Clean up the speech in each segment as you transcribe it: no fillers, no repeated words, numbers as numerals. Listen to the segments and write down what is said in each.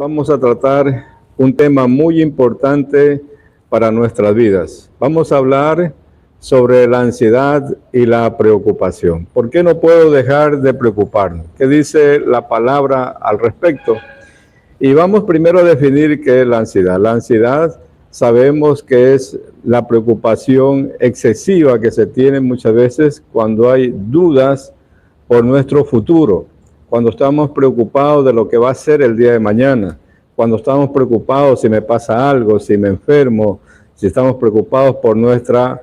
vamos a tratar un tema muy importante para nuestras vidas. Vamos a hablar sobre la ansiedad y la preocupación. ¿Por qué no puedo dejar de preocuparme? ¿Qué dice la palabra al respecto? Y vamos primero a definir qué es la ansiedad. La ansiedad sabemos que es la preocupación excesiva que se tiene muchas veces cuando hay dudas por nuestro futuro, cuando estamos preocupados de lo que va a ser el día de mañana, cuando estamos preocupados si me pasa algo, si me enfermo, si estamos preocupados por nuestra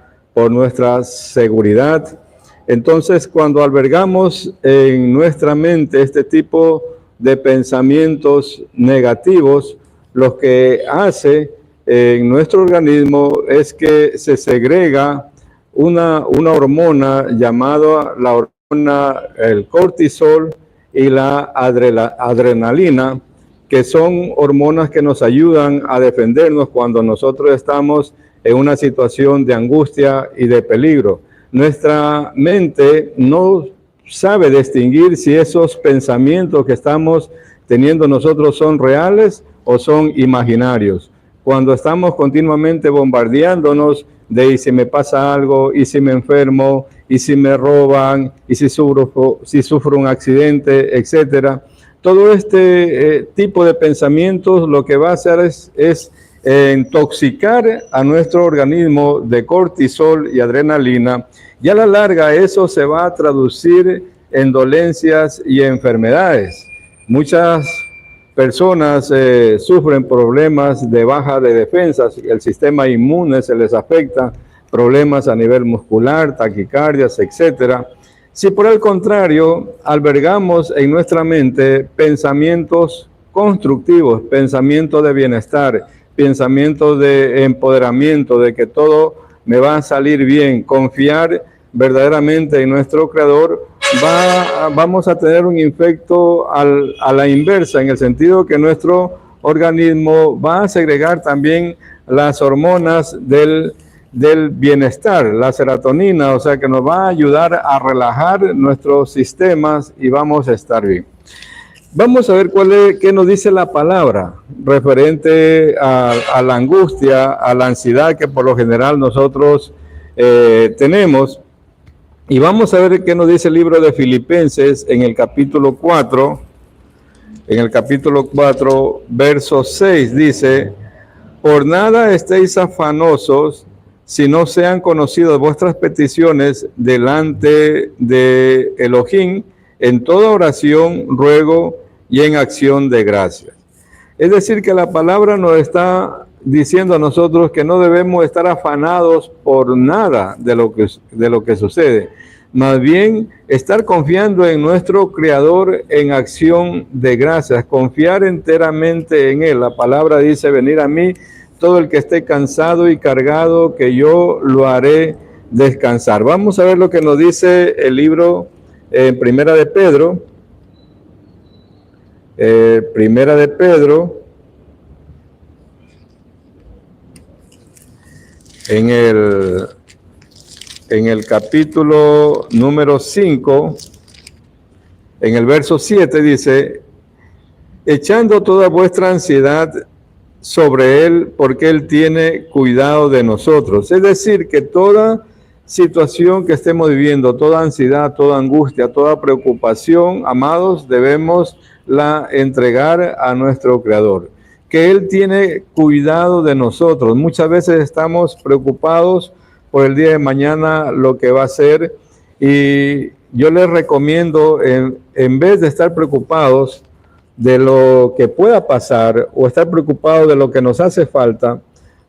seguridad. Entonces, cuando albergamos en nuestra mente este tipo de pensamientos negativos, lo que hace en nuestro organismo es que se segrega una hormona llamada el cortisol y la adrenalina, que son hormonas que nos ayudan a defendernos cuando nosotros estamos en una situación de angustia y de peligro. Nuestra mente no sabe distinguir si esos pensamientos que estamos teniendo nosotros son reales o son imaginarios. Cuando estamos continuamente bombardeándonos de y si me pasa algo, y si me enfermo, y si me roban, y si sufro un accidente, etcétera. Todo este tipo de pensamientos lo que va a hacer es intoxicar a nuestro organismo de cortisol y adrenalina, y a la larga eso se va a traducir en dolencias y enfermedades. Muchas personas sufren problemas de baja de defensas, el sistema inmune se les afecta, problemas a nivel muscular, taquicardias, etcétera. Si por el contrario albergamos en nuestra mente pensamientos constructivos, pensamientos de bienestar, pensamientos de empoderamiento, de que todo me va a salir bien, confiar verdaderamente en nuestro Creador, vamos a tener un efecto a la inversa, en el sentido que nuestro organismo va a segregar también las hormonas del bienestar, la serotonina, o sea que nos va a ayudar a relajar nuestros sistemas y vamos a estar bien. Vamos a ver qué nos dice la palabra referente a la angustia, a la ansiedad que por lo general nosotros tenemos. Y vamos a ver qué nos dice el libro de Filipenses en el capítulo 4. En el capítulo 4, verso 6 dice: por nada estéis afanosos, si no sean conocidas vuestras peticiones delante de Elohim, en toda oración, ruego y en acción de gracias. Es decir, que la palabra nos está diciendo a nosotros que no debemos estar afanados por nada de lo que sucede. Más bien, estar confiando en nuestro Creador en acción de gracias, confiar enteramente en Él. La palabra dice: venid a mí todo el que esté cansado y cargado, que yo lo haré descansar. Vamos a ver lo que nos dice el libro en Primera de Pedro. Primera de Pedro, en el capítulo número 5, en el verso 7 dice: echando toda vuestra ansiedad sobre Él, porque Él tiene cuidado de nosotros. Es decir, que toda situación que estemos viviendo, toda ansiedad, toda angustia, toda preocupación, amados, debemos la entregar a nuestro Creador, que Él tiene cuidado de nosotros. Muchas veces estamos preocupados por el día de mañana, lo que va a ser, y yo les recomiendo, en vez de estar preocupados de lo que pueda pasar o estar preocupados de lo que nos hace falta,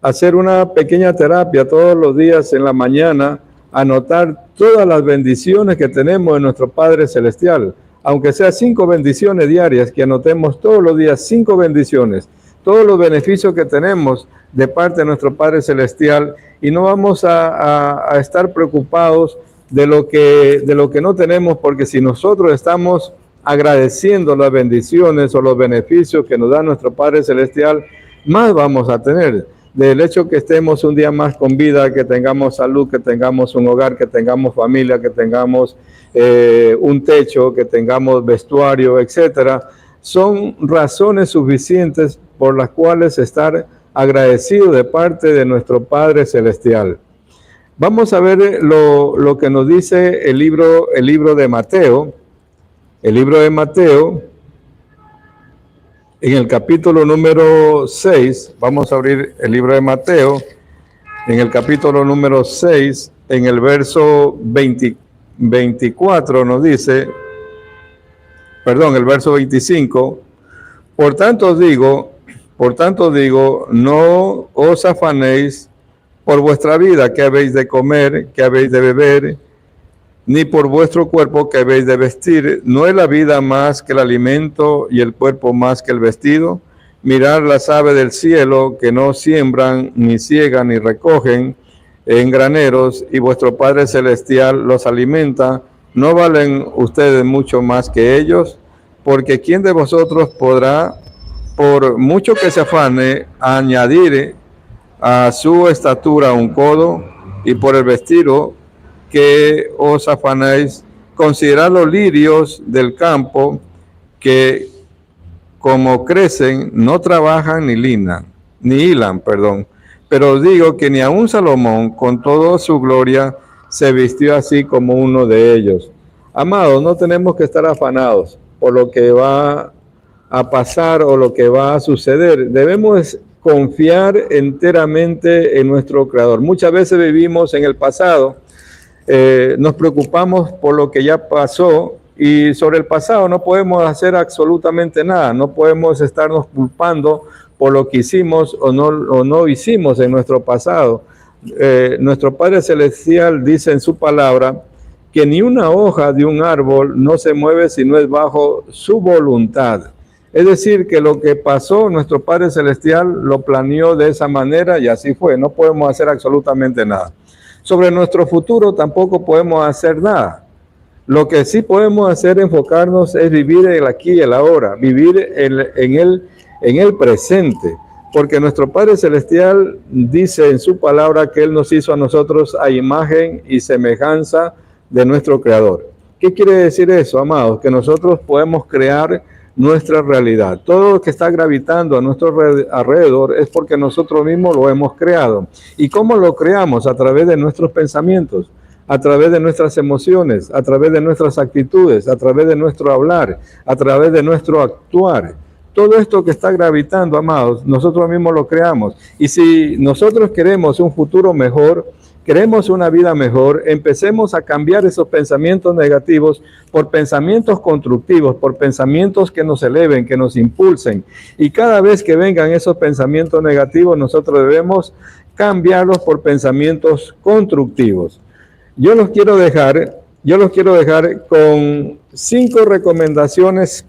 hacer una pequeña terapia todos los días en la mañana, anotar todas las bendiciones que tenemos en nuestro Padre Celestial, aunque sea 5 bendiciones diarias, que anotemos todos los días 5 bendiciones, todos los beneficios que tenemos de parte de nuestro Padre Celestial, y no vamos a estar preocupados de lo que no tenemos, porque si nosotros estamos agradeciendo las bendiciones o los beneficios que nos da nuestro Padre Celestial, más vamos a tener. Del hecho que estemos un día más con vida, que tengamos salud, que tengamos un hogar, que tengamos familia, que tengamos un techo, que tengamos vestuario, etcétera, son razones suficientes por las cuales estar agradecido de parte de nuestro Padre Celestial. Vamos a ver lo que nos dice el libro de Mateo. El libro de Mateo, en el capítulo número 6, vamos a abrir el libro de Mateo, en el capítulo número 6, en el verso 24 nos dice, el verso 25, por tanto digo, no os afanéis por vuestra vida, que habéis de comer, que habéis de beber, ni por vuestro cuerpo, que habéis de vestir. ¿No es la vida más que el alimento y el cuerpo más que el vestido? Mirad las aves del cielo, que no siembran, ni ciegan, ni recogen en graneros, y vuestro Padre Celestial los alimenta. ¿No valen ustedes mucho más que ellos? Porque ¿quién de vosotros podrá, por mucho que se afane, añadir a su estatura un codo? Y por el vestido que os afanáis, considerad los lirios del campo, que como crecen, no trabajan ni hilan, pero os digo que ni aun Salomón, con toda su gloria, se vistió así como uno de ellos. Amados, no tenemos que estar afanados por lo que va a pasar o lo que va a suceder. Debemos confiar enteramente en nuestro Creador. Muchas veces vivimos en el pasado, nos preocupamos por lo que ya pasó, y sobre el pasado no podemos hacer absolutamente nada. No podemos estarnos culpando por lo que hicimos o no hicimos en nuestro pasado. Nuestro Padre Celestial dice en su palabra que ni una hoja de un árbol no se mueve si no es bajo su voluntad. Es decir, que lo que pasó, nuestro Padre Celestial lo planeó de esa manera y así fue. No podemos hacer absolutamente nada. Sobre nuestro futuro tampoco podemos hacer nada. Lo que sí podemos hacer, enfocarnos, es vivir el aquí y el ahora, vivir en el presente. Porque nuestro Padre Celestial dice en su palabra que Él nos hizo a nosotros a imagen y semejanza de nuestro Creador. ¿Qué quiere decir eso, amados? Que nosotros podemos crear nuestra realidad. Todo lo que está gravitando a nuestro alrededor es porque nosotros mismos lo hemos creado. ¿Y cómo lo creamos? A través de nuestros pensamientos, a través de nuestras emociones, a través de nuestras actitudes, a través de nuestro hablar, a través de nuestro actuar. Todo esto que está gravitando, amados, nosotros mismos lo creamos. Y si nosotros queremos un futuro mejor, queremos una vida mejor, empecemos a cambiar esos pensamientos negativos por pensamientos constructivos, por pensamientos que nos eleven, que nos impulsen. Y cada vez que vengan esos pensamientos negativos, nosotros debemos cambiarlos por pensamientos constructivos. Yo los quiero dejar con 5 recomendaciones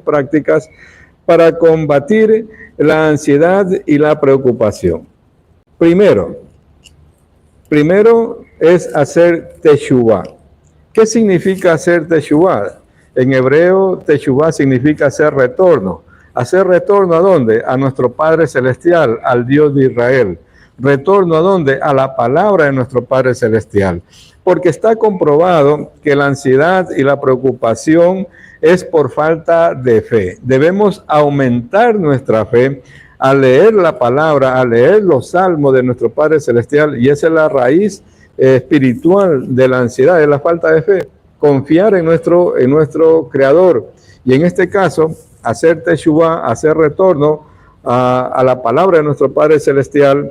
prácticas para combatir la ansiedad y la preocupación. Primero es hacer teshuvá. ¿Qué significa hacer teshuvá? En hebreo, teshuvá significa hacer retorno. ¿Hacer retorno a dónde? A nuestro Padre Celestial, al Dios de Israel. ¿Retorno a dónde? A la palabra de nuestro Padre Celestial. Porque está comprobado que la ansiedad y la preocupación es por falta de fe. Debemos aumentar nuestra fe al leer la palabra, al leer los salmos de nuestro Padre Celestial, y esa es la raíz espiritual de la ansiedad, es la falta de fe. Confiar en nuestro Creador, y en este caso, hacer teshuvá, hacer retorno a la palabra de nuestro Padre Celestial,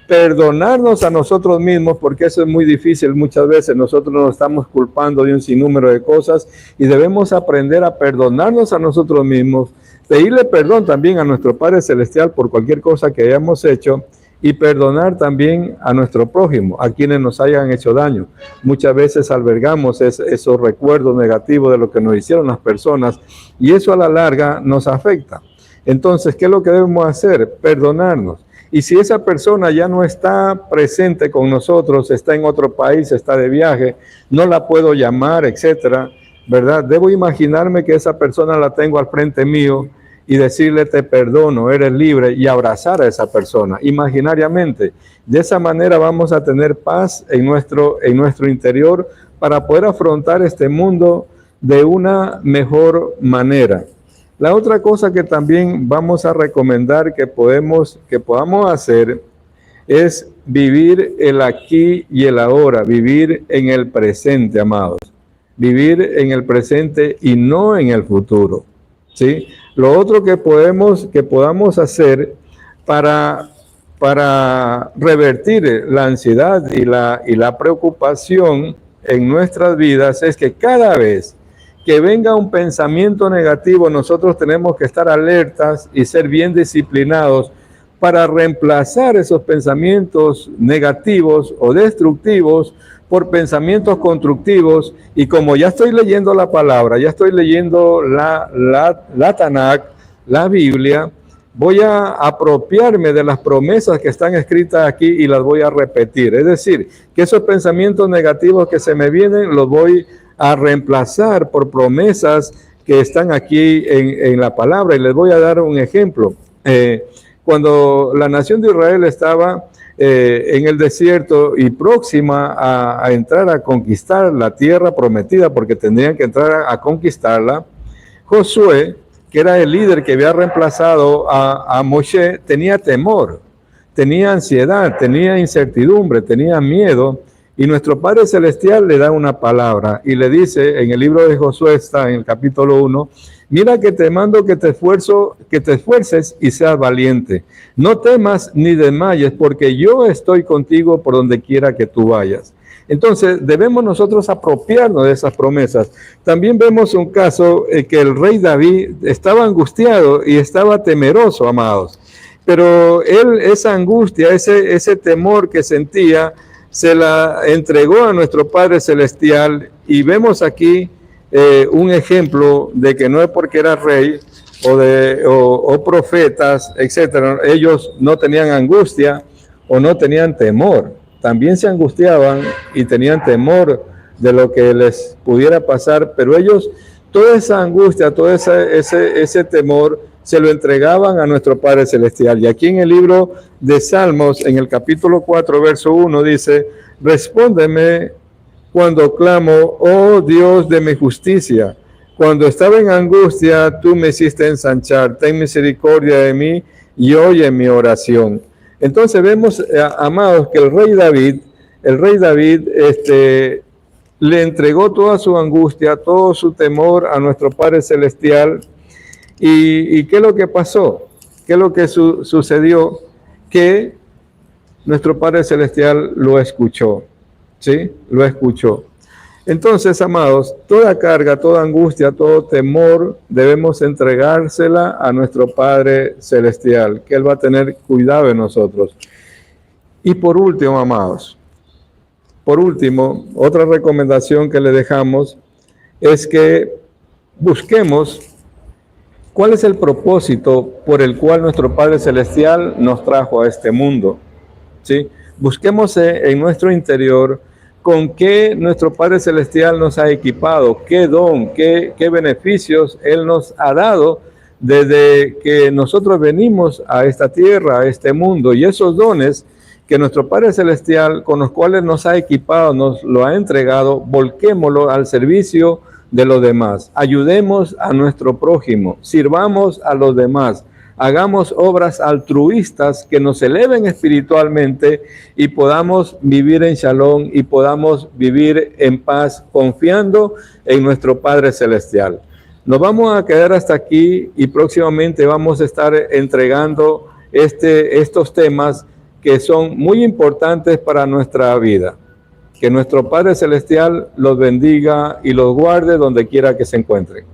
perdonarnos a nosotros mismos, porque eso es muy difícil. Muchas veces nosotros nos estamos culpando de un sinnúmero de cosas y debemos aprender a perdonarnos a nosotros mismos, pedirle perdón también a nuestro Padre Celestial por cualquier cosa que hayamos hecho y perdonar también a nuestro prójimo, a quienes nos hayan hecho daño. Muchas veces albergamos esos recuerdos negativos de lo que nos hicieron las personas y eso a la larga nos afecta. Entonces, ¿qué es lo que debemos hacer? Perdonarnos. Y si esa persona ya no está presente con nosotros, está en otro país, está de viaje, no la puedo llamar, etcétera, ¿verdad? Debo imaginarme que esa persona la tengo al frente mío y decirle te perdono, eres libre, y abrazar a esa persona imaginariamente. De esa manera vamos a tener paz en nuestro interior para poder afrontar este mundo de una mejor manera. La otra cosa que también vamos a recomendar que podamos hacer es vivir el aquí y el ahora, vivir en el presente, amados. Vivir en el presente y no en el futuro, ¿sí? Lo otro que podamos hacer para revertir la ansiedad y la preocupación en nuestras vidas es que cada vez que venga un pensamiento negativo, nosotros tenemos que estar alertas y ser bien disciplinados para reemplazar esos pensamientos negativos o destructivos por pensamientos constructivos. Y como ya estoy leyendo la palabra, ya estoy leyendo la Tanakh, la Biblia, voy a apropiarme de las promesas que están escritas aquí y las voy a repetir. Es decir, que esos pensamientos negativos que se me vienen los voy a reemplazar por promesas que están aquí en la palabra. Y les voy a dar un ejemplo. Cuando la nación de Israel estaba en el desierto y próxima a entrar a conquistar la tierra prometida, porque tendrían que entrar a conquistarla, Josué, que era el líder que había reemplazado a Moshe, tenía temor, tenía ansiedad, tenía incertidumbre, tenía miedo, y nuestro Padre Celestial le da una palabra y le dice en el libro de Josué, está en el capítulo 1, mira que te mando que te esfuerces y seas valiente, no temas ni desmayes, porque yo estoy contigo por donde quiera que tú vayas. Entonces debemos nosotros apropiarnos de esas promesas. También vemos un caso que el rey David estaba angustiado y estaba temeroso, amados. Pero él, esa angustia, ese temor que sentía, se la entregó a nuestro Padre Celestial. Y vemos aquí un ejemplo de que no es porque era rey o profetas, etcétera, ellos no tenían angustia o no tenían temor. También se angustiaban y tenían temor de lo que les pudiera pasar, pero ellos, toda esa angustia, todo ese temor, se lo entregaban a nuestro Padre Celestial. Y aquí en el libro de Salmos, en el capítulo 4, verso 1, dice, respóndeme cuando clamo, oh Dios de mi justicia. Cuando estaba en angustia, tú me hiciste ensanchar. Ten misericordia de mí y oye mi oración. Entonces vemos, amados, que el rey David le entregó toda su angustia, todo su temor a nuestro Padre Celestial. ¿Y qué es lo que pasó? ¿Qué es lo que sucedió? Que nuestro Padre Celestial lo escuchó, ¿sí? Lo escuchó. Entonces, amados, toda carga, toda angustia, todo temor, debemos entregársela a nuestro Padre Celestial, que Él va a tener cuidado de nosotros. Y por último, amados, otra recomendación que le dejamos es que busquemos cuál es el propósito por el cual nuestro Padre Celestial nos trajo a este mundo, ¿sí? Busquemos en nuestro interior con qué nuestro Padre Celestial nos ha equipado, qué don, qué beneficios Él nos ha dado desde que nosotros venimos a esta tierra, a este mundo. Y esos dones que nuestro Padre Celestial, con los cuales nos ha equipado, nos lo ha entregado, volquémoslo al servicio de los demás. Ayudemos a nuestro prójimo, sirvamos a los demás. Hagamos obras altruistas que nos eleven espiritualmente y podamos vivir en shalom y podamos vivir en paz confiando en nuestro Padre Celestial. Nos vamos a quedar hasta aquí y próximamente vamos a estar entregando estos temas que son muy importantes para nuestra vida. Que nuestro Padre Celestial los bendiga y los guarde donde quiera que se encuentren.